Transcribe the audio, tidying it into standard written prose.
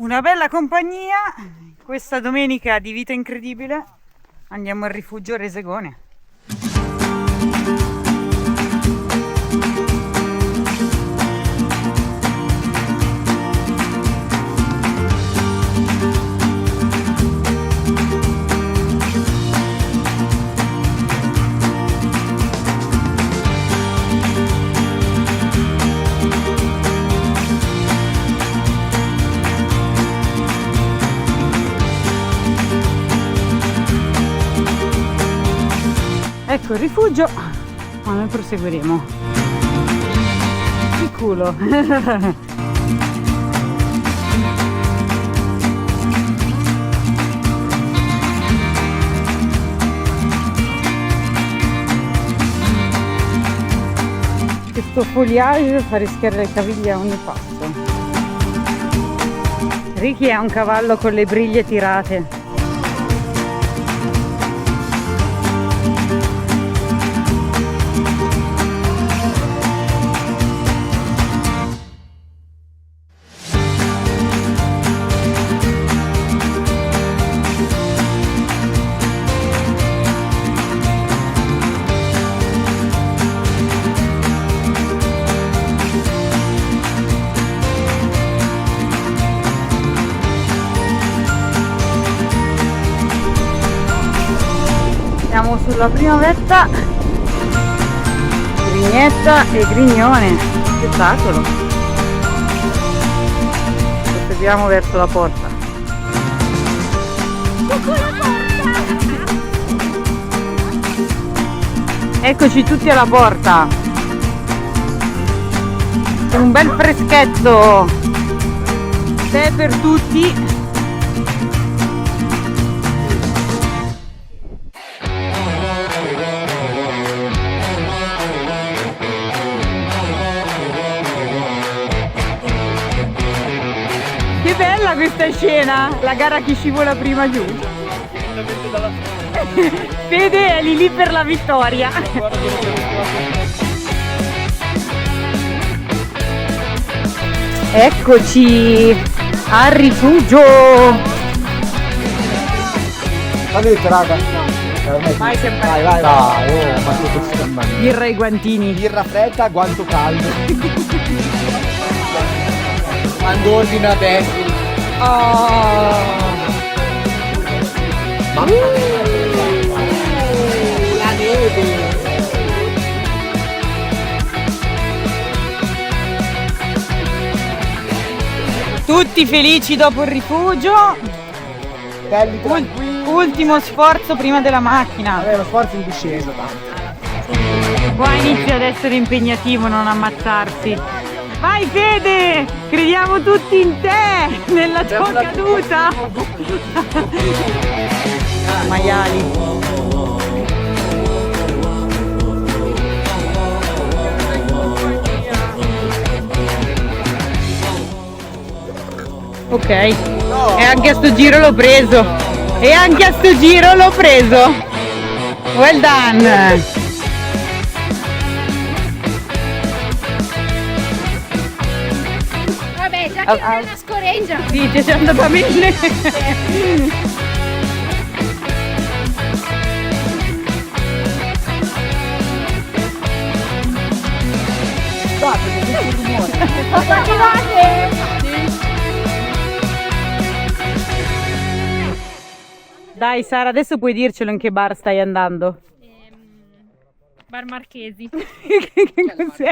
Una bella compagnia, questa domenica di vita incredibile. Andiamo al rifugio Resegone. Ecco il rifugio, ma noi proseguiremo. Che culo! Questo foliage fa rischiare le caviglie a ogni passo. Ricky è un cavallo con le briglie tirate. Siamo sulla prima vetta, Grignetta e Grignone, spettacolo. Proseguiamo verso la porta. Eccoci tutti alla porta. Con un bel freschetto. Tè per tutti. Che bella questa scena, la gara chi scivola prima giù. Fede è lì per la vittoria. Eccoci al rifugio. Salute raga. Vai sempre. Vai. Ma che questo Birra e guantini. birra fredda, guanto caldo. Quando ordina destra. La neve. Tutti felici dopo il rifugio. Belli tranquilli. Ultimo sforzo prima della macchina. Vabbè, lo sforzo in discesa tanto. Qua inizia ad essere impegnativo non ammazzarsi. Vai Fede! Crediamo tutti in te! Nella tua caduta! Maiali. Ok. E anche a sto giro l'ho preso. Well done! Vabbè, già che è una scoreggia. Sì, ci è andata bene. Dai Sara, adesso puoi dircelo in che bar stai andando. Bar Marchesi. Che cos'è?